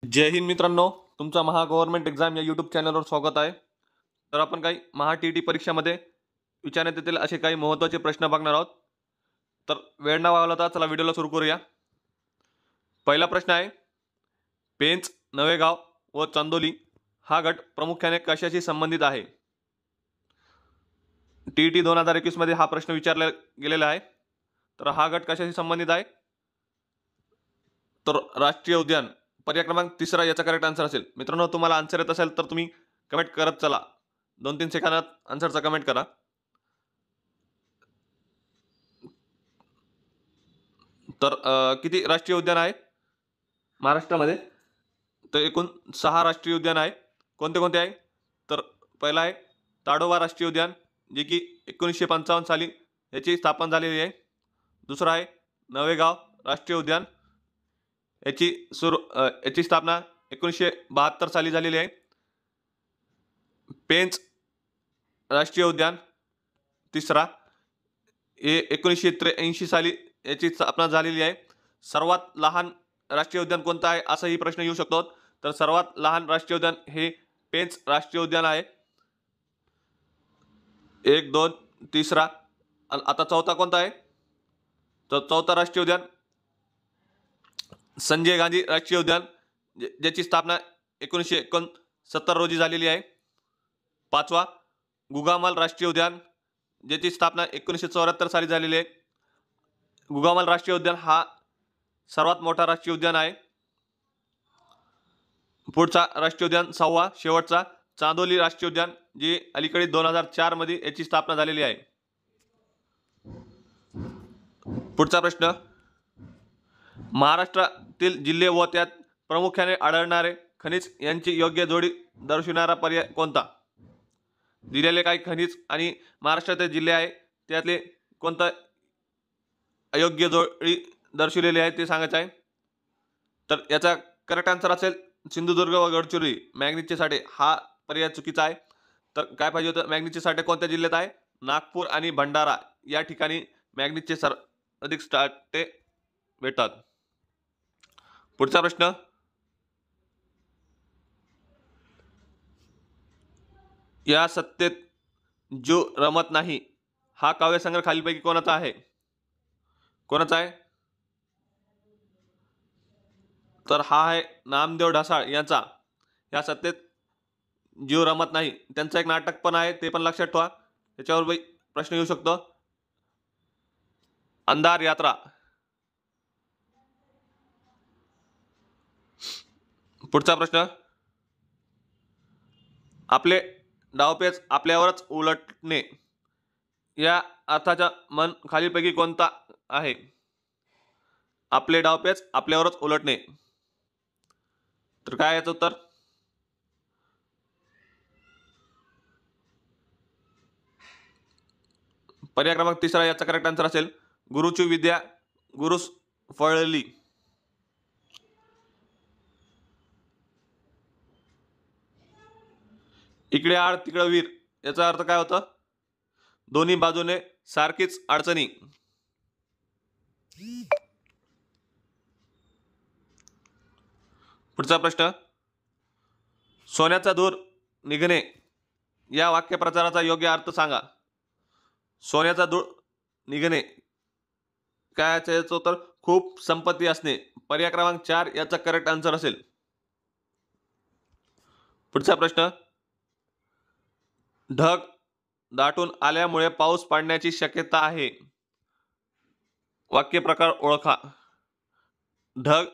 जय हिंद मित्रांनो, तुमचा महा government exam या यूट्यूब चॅनलवर स्वागत आहे. तर आपण काही महा टी परीक्षामध्ये विचारण्यात येतील असे काही महत्त्वाचे प्रश्न बघणार आहोत. तर वेळ न घालवता चला व्हिडिओला सुरू करूया. पहिला प्रश्न आहे, पेंच, नवेगाव व चांदोली हा गट प्रामुख्याने कशाशी संबंधित आहे? TET 2021 मध्ये हा प्रश्न विचारला गेलेला आहे. तर हा गट कशाशी संबंधित आहे? तर राष्ट्रीय उद्यान. पर्याय क्रमांक 3 याचा करेक्ट आन्सर असेल. मित्रांनो, तुम्हाला आन्सर येत असेल तर तुम्ही कमेंट करत चला. 2-3 सेकंदात आन्सरचा कमेंट करा. तर किती राष्ट्रीय उद्यान आहेत महाराष्ट्रामध्ये? तर एकूण 6 राष्ट्रीय उद्यान आहे. कोणते कोणते आहे? तर पहिला आहे ताडोबा राष्ट्रीय उद्यान, जे की 1955 साली याची स्थापना झालेली आहे. दुसरा आहे नवेगाव राष्ट्रीय उद्यान, याची स्थापना 1972 साली झालेली आहे. पेंच राष्ट्रीय उद्यान तिसरा, हे 1983 साली याची स्थापना झालेली आहे. सर्वात लहान राष्ट्रीय उद्यान कोणतं आहे असाही प्रश्न येऊ शकतो. तर सर्वात लहान राष्ट्रीय उद्यान हे पेंच राष्ट्रीय उद्यान आहे. 1, 2, तिसरा. आता चौथा कोणता आहे? तर चौथा राष्ट्रीय उद्यान संजय गांधी राष्ट्रीय उद्यान, ज्याची स्थापना 1969 रोजी झालेली आहे. पाचवा गुगामल राष्ट्रीय उद्यान, ज्याची स्थापना 1974 साली झालेली आहे. गुगामल राष्ट्रीय उद्यान हा सर्वात मोठा राष्ट्रीय उद्यान आहे. पुढचा राष्ट्रीय उद्यान सहावा शेवटचा चांदोली राष्ट्रीय उद्यान, जे अलीकडे 2004 मध्ये याची स्थापना झालेली आहे. पुढचा प्रश्न, महाराष्ट्रातील जिल्हे व त्यात प्रामुख्याने आढळणारे खनिज यांची योग्य जोडी दर्शविणारा पर्याय कोणता? दिलेले काही खनिज आणि महाराष्ट्रातील जिल्हे आहे त्यातले कोणतं अयोग्य जोडी दर्शविलेली आहे ते सांगायचं आहे. तर याचा करेक्ट आन्सर असेल सिंधुदुर्ग व गडचिरोली. मॅग्नीजचे साठे हा पर्याय चुकीचा आहे. तर काय पाहिजे होतं? मॅग्नीजचे साठे कोणत्या जिल्ह्यात आहे? नागपूर आणि भंडारा या ठिकाणी मॅग्नीजचे सर्वाधिक साठे भेटतात. पुढचा प्रश्न, या सत्तेत जो रमत नाही हा काव्यसंग्रह खालीलपैकी कोणाचा आहे? कोणाचा आहे? तर हा आहे नामदेव ढसाळ यांचा. या सत्तेत जीव रमत नाही, त्यांचं एक नाटक पण आहे, ते पण लक्षात ठेवा. त्याच्यावर प्रश्न येऊ शकतो. अंधार यात्रा. पुढचा प्रश्न, आपले डावपेच आपल्यावरच उलटणे या अर्थाचा मन खालीलपैकी कोणता आहे? आपले डावपेच आपल्यावरच उलटणे. तर काय याचं उत्तर? पर्याय क्रमांक 3 याचा करेक्ट आन्सर असेल गुरुची विद्या गुरुस फळली. इकडे आड तिकडे वीर याचा अर्थ काय होतं? दोन्ही बाजूने सारखीच अडचणी. पुढचा प्रश्न, सोन्याचा दूर निघणे या वाक्यप्रचाराचा योग्य अर्थ सांगा. सोन्याचा दूर निघणे काय याचं उत्तर? खूप संपत्ती असणे. पर्याय क्रमांक 4 याचा करेक्ट आन्सर असेल. पुढचा प्रश्न, ढग दाटून आल्यामुळे पाऊस पडण्याची शक्यता आहे. वाक्य प्रकार ओळखा. ढग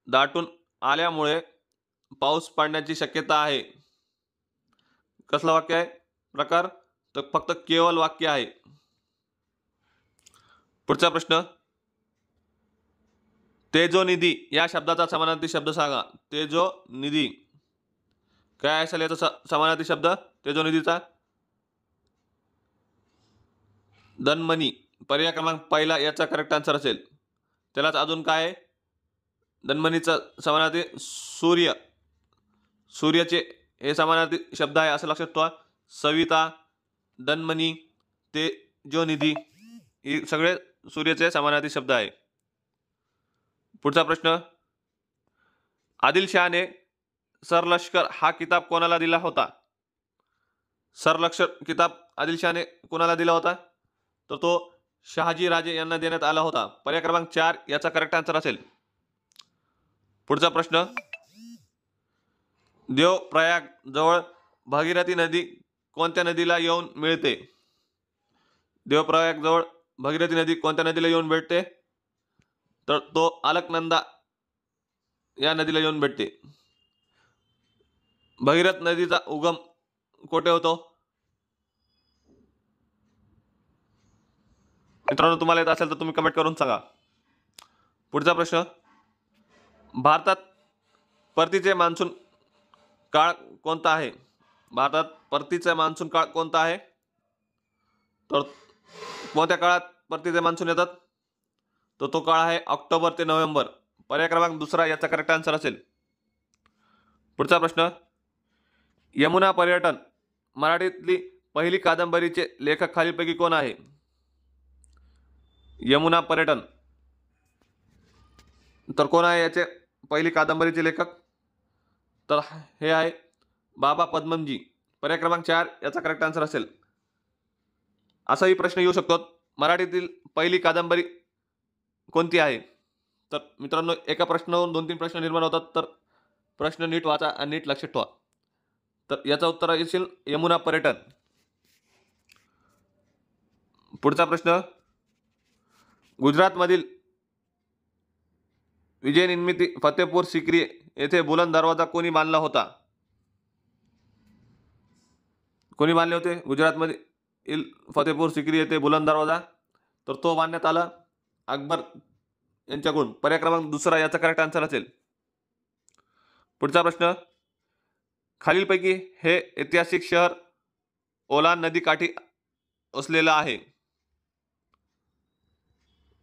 दाटून आल्यामुळे पाऊस पडण्याची शक्यता आहे. कसलं वाक्य आहे? प्रकार तर फक्त केवळ वाक्य आहे. पुढचा प्रश्न, तेजोनिधी या शब्दाचा समानार्थी शब्द सांगा. तेजोनिधी काय असेल याचा समानार्थी शब्द तेजोनिधीचा? धनमनी. पर्याय क्रमांक 1 याचा करेक्ट आन्सर असेल. त्यालाच अजून काय आहे? धनमनीचा समानार्थी सूर्य. सूर्याचे हे समानार्थी शब्द आहे असं लक्षात ठेवा. सविता, धनमनी, तेजोनिधी हे सगळे सूर्याचे समानार्थी शब्द आहे. पुढचा प्रश्न, आदिलशहाने सरलष्कर हा किताब कोणाला दिला होता? सरलष्कर किताब आदिलशहाने कोणाला दिला होता? तर तो शहाजी राजे यांना देण्यात आला होता. पर्याय क्रमांक 4 याचा करेक्ट आन्सर असेल. पुढचा प्रश्न, देवप्रयाग जवळ भागीरथी नदी कोणत्या नदीला येऊन मिळते? देवप्रयाग जवळ भागीरथी नदी कोणत्या नदीला येऊन भेटते? तर तो अलकनंदा या नदीला येऊन भेटते. भगीरथ नदीचा उगम कोठे होतो? मित्रांनो, तुम्हाला येत असेल तर तुम्ही कमेंट करून सांगा. पुढचा प्रश्न, भारतात परतीचे मान्सून काळ कोणता आहे? भारतात परतीचा मान्सून काळ कोणता आहे? तर कोणत्या काळात परतीचे मान्सून येतात? तर तो काळ आहे ऑक्टोबर ते नोव्हेंबर. पर्याय क्रमांक 2 याचा करेक्ट आन्सर असेल. पुढचा प्रश्न, यमुना पर्यटन मराठीतली पहिली कादंबरीचे लेखक खालीलपैकी कोण आहे? यमुना पर्यटन, तर कोण आहे याचे पहिली कादंबरीचे लेखक? तर हे आहे बाबा पद्मनजी. पर्याय क्रमांक 4 याचा करेक्ट आन्सर असेल. असाही प्रश्न येऊ शकतो, मराठीतील पहिली कादंबरी कोणती आहे? तर मित्रांनो, एका प्रश्नावरून 2-3 प्रश्न निर्माण होतात, तर प्रश्न नीट वाचा आणि नीट लक्षात ठेवा. तर याचं उत्तर येईल यमुना पर्यटन. पुढचा प्रश्न, गुजरातमधील विजयनिर्मिती फतेपूर सिक्री येथे बुलंद दरवाजा कोणी बांधला होता? कोणी बांधले होते गुजरातमध्ये फतेपूर सिक्री येथे बुलंद दरवाजा? तर तो बांधण्यात आला अकबर यांच्याकडून. पर्याय क्रमांक 2 याचा करेक्ट आन्सर असेल. पुढचा प्रश्न, खालीलपैकी हे ऐतिहासिक शहर ओलान नदी काठी वसलेलं आहे?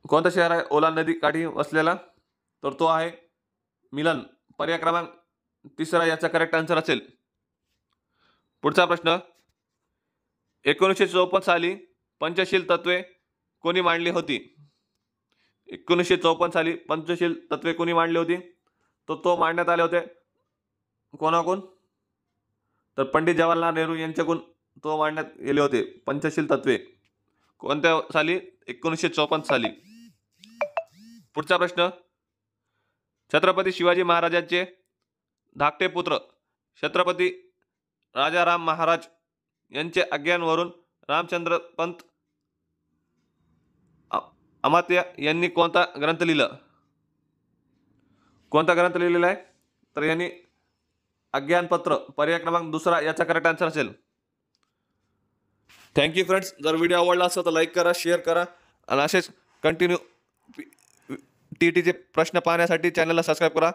कोणतं शहर आहे ओलान नदी काठी वसलेला? तर तो आहे मिलन. पर्याय क्रमांक 3 याचा करेक्ट आन्सर असेल. पुढचा प्रश्न, 1954 साली पंचशील तत्वे कोणी मांडली होती? 1954 साली पंचशील तत्वे कोणी मांडली होती? तर तो मांडण्यात आले होते कोणाकडून? तर पंडित जवाहरलाल नेहरू यांच्याकडून तो मांडण्यात गेले होते पंचशील तत्वे. कोणत्या साली? 1954 साली. पुढचा प्रश्न, छत्रपती शिवाजी महाराजांचे धाकटे पुत्र छत्रपती राजाराम महाराज यांच्या आज्ञांवरून रामचंद्र पंत अमात्य यांनी कोणता ग्रंथ लिहिला? कोणता ग्रंथ लिहिलेला आहे? तर यांनी आज्ञानपत्र. पर्याय क्रमांक 2 याचा करेक्ट आन्सर असेल. Thank you friends. जर व्हिडिओ आवडला असेल तर लाईक करा, शेअर करा आणि असेच कंटिन्यू TETचे प्रश्न पाहण्यासाठी चॅनलला सबस्क्राईब करा.